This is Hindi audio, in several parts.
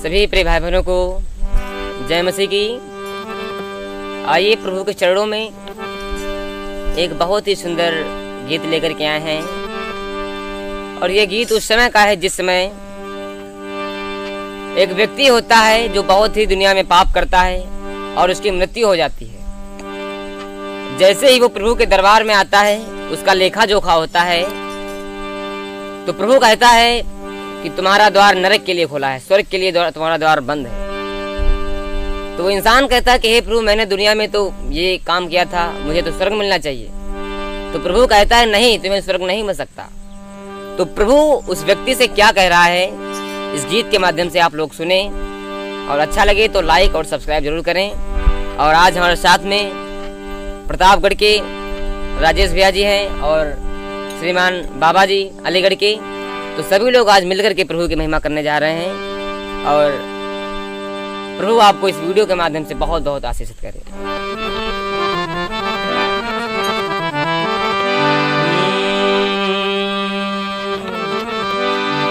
सभी प्रिय भाई बहनों को जय मसीह की। आइए प्रभु के चरणों में एक बहुत ही सुंदर गीत लेकर के आए हैं, और ये गीत उस समय का है जिस समय एक व्यक्ति होता है जो बहुत ही दुनिया में पाप करता है और उसकी मृत्यु हो जाती है। जैसे ही वो प्रभु के दरबार में आता है, उसका लेखा जोखा होता है, तो प्रभु कहता है कि तुम्हारा द्वार नरक के लिए खुला है, स्वर्ग के लिए तुम्हारा द्वार बंद है। तो वो इंसान कहता है कि हे प्रभु, मैंने दुनिया में तो ये काम किया था, मुझे तो स्वर्ग मिलना चाहिए। तो प्रभु कहता है नहीं, तुम्हें स्वर्ग नहीं मिल सकता। तो प्रभु उस व्यक्ति से क्या कह रहा है, इस गीत के माध्यम से आप लोग सुने, और अच्छा लगे तो लाइक और सब्सक्राइब जरूर करें। और आज हमारे साथ में प्रतापगढ़ के राजेश भैया जी हैं और श्रीमान बाबा जी अलीगढ़ के। तो सभी लोग आज मिलकर के प्रभु की महिमा करने जा रहे हैं, और प्रभु आपको इस वीडियो के माध्यम से बहुत बहुत आशीषित करे।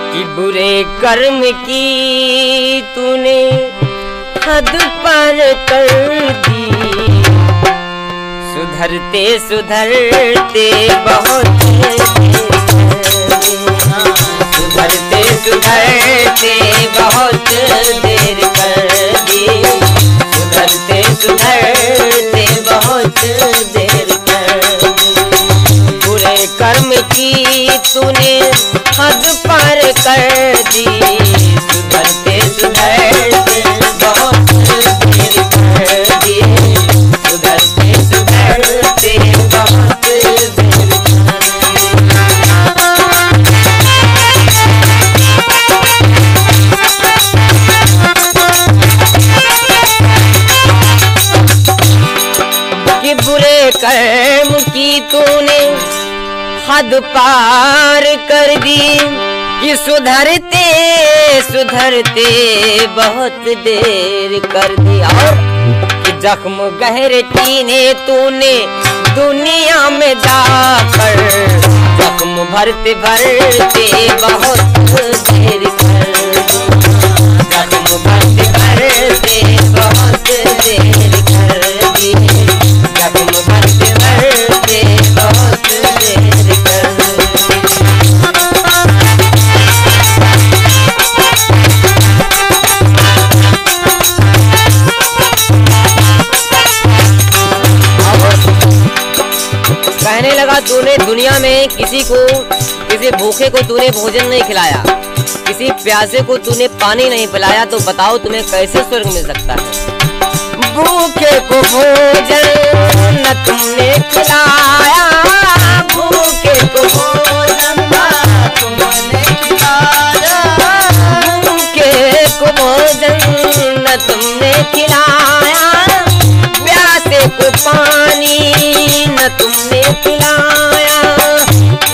कि बुरे कर्म की तूने हद पार कर दी, सुधरते सुधरते बहुत सुधरते सुधरते बहुत देर कर दी, सुधरते सुधरते बहुत देर कर दी। बुरे कर्म की तूने हद पार कर दी, सुधरते सुधरते बहुत देर कर दी, सुधरते सुधरते बहुत देर कर दी। कि बुरे कर्म की तूने हद पार कर दी, कि सुधरते सुधरते बहुत देर कर दी। और कि जख्म गहरे कीने तूने दुनिया में जाकर, जख्म भरते भरते बहुत देर कर दी, जख्म भरते भरते बहुत देर कर दी, जख्म भरते भरते बहुत देर कर दी। कहने लगा तूने दुनिया में किसी भूखे को तूने भोजन नहीं खिलाया, किसी प्यासे को तूने पानी नहीं पिलाया, तो बताओ तुम्हें कैसे स्वर्ग मिल सकता है। भूखे को भोजन न तुमने खिलाया, भूखे को भोजन न तुमने खिलाया, भूखे को भोजन न तुमने खिलाया, प्यासे को पानी न तुमने पिलाया,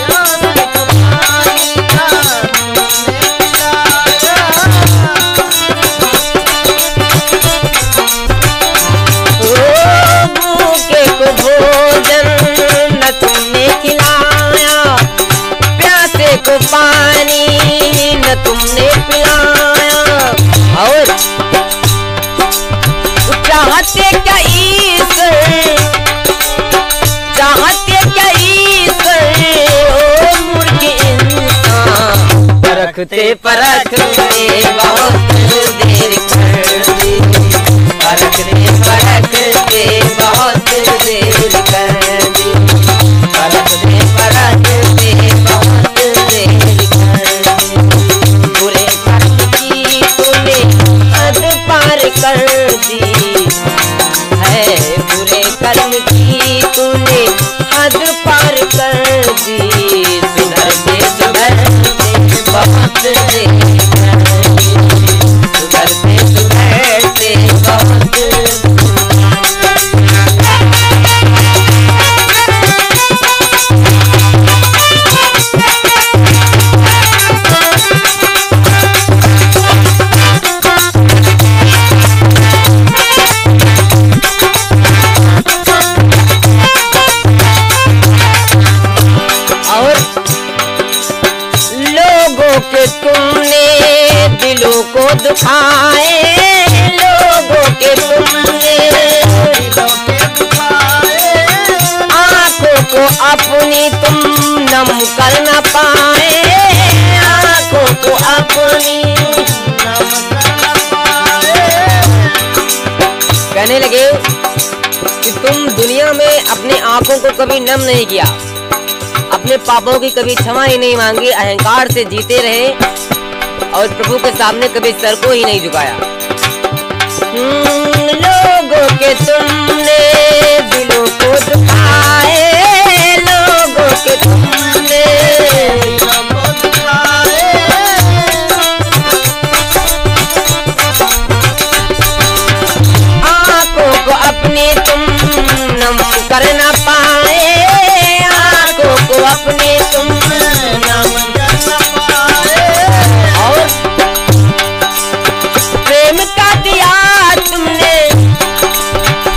प्यासे को पानी न तुमने पिलाया। ओ भूखे को भोजन न तुमने खिलाया, प्यासे को पानी न तुमने पिलाया। और चाहते क्या ईश्वर, चाहते क्या ईश्वर, ओ मूर्ख इंसान, परखते परखते बहुत देर कर दी, परखते परखते बहुत देर कर दी, परखते परखते बहुत देर कर दी। बुरे कर्म की तूने हद पार कर दी है, बुरे कर्म की तूने हद पार कर दी, सुधरते सुधरते बहुत देर कर दी, दुखाए लोगों के तुमने, आंखों को अपनी तुम नम कर न पाए, आंखों को अपनी नम कर न पाए। कहने लगे कि तुम दुनिया में अपने आंखों को कभी नम नहीं किया, अपने पापों की कभी क्षमा ही नहीं मांगी, अहंकार से जीते रहे और प्रभु के सामने कभी सर को ही नहीं झुकाया। लोगों के तुमने दिलों को दुखाए, लोगों के तुमने दिलों को दुखाए, आंखों को अपनी तुम नम कर न पाए, आंखों को अपनी तुम नम कर न पाए। और प्रेम का दिया तुमने,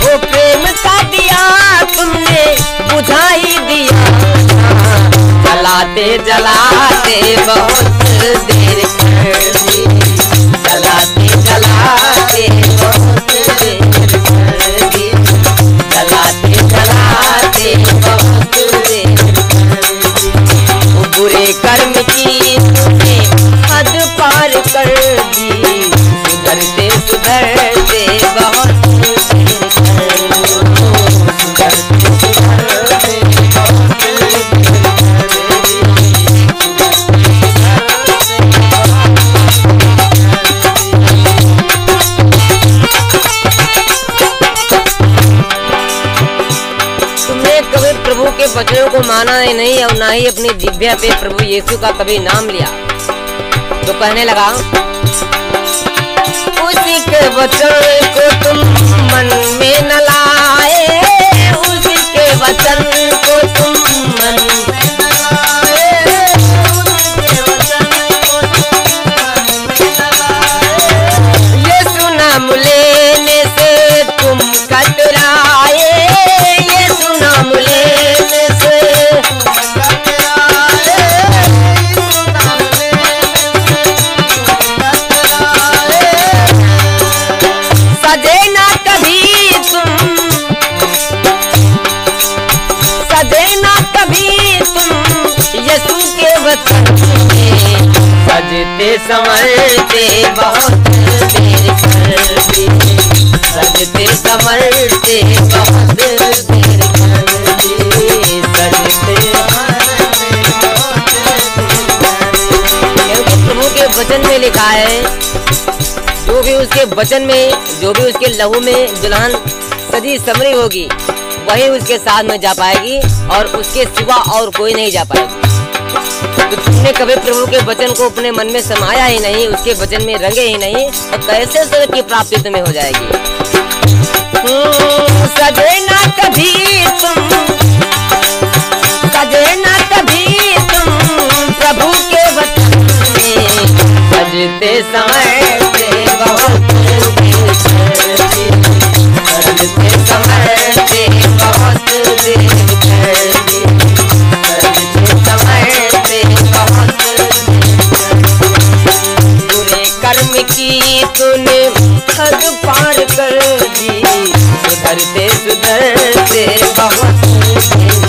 वो प्रेम का दिया तुमने बुझा ही दिया, जलाते जलाते बहुत देर कर दी, जलाते जलाते बहुत देर कर दी, जलाते जलाते बहुत देर कर दी। बुरे कर्म की तुमने हद पार कर दी, सुधरते सुधरते बहुत देर कर दी, सुधरते सुधरते बहुत देर कर दी। तुमने कभी प्रभु के वचनों को माना ही नहीं और ना ही अपनी जिह्वा पे प्रभु यीशु का कभी नाम लिया। तो कहने लगा उसी के वचन को तुम मन में न लाए, उसी के वचन को तुम मन में न लाए, उसी के वचन को तुम मन में न लाए। यीशु नाम लेने से तुम कतराए, यीशु नाम लेने से तुम कतराए, यीशु नाम लेने से तुम कतराए। सजे ना कभी तुम, सजे ना कभी तुम यीशु के वचन में, सजते संवरते बहुत देर कर दी, सजते संवरते बहुत देर कर दी, सजते संवरते बहुत देर कर दी। क्योंकि प्रभु के वचन में लिखा है जो भी उसके वचन में, जो भी उसके लहू में दुल्हन सजी समरी होगी वही उसके साथ में जा पाएगी और उसके सिवा और कोई नहीं जा पाएगी। तो तुमने कभी प्रभु के वचन को अपने मन में समाया ही नहीं, उसके वचन में रंगे ही नहीं, तो कैसे स्वर्ग की प्राप्ति तुम्हें हो जाएगी। सजे ना कभी तुम, सजे ना कभी तुम प्रभु के वचन में, सजते संवरते बहुत देर कर दी, सजते संवरते बहुत देर कर दी, सजते संवरते बहुत देर कर दी। बुरे कर्म की तूने हद पार कर दी, सुधरते सुधरते बहुत देर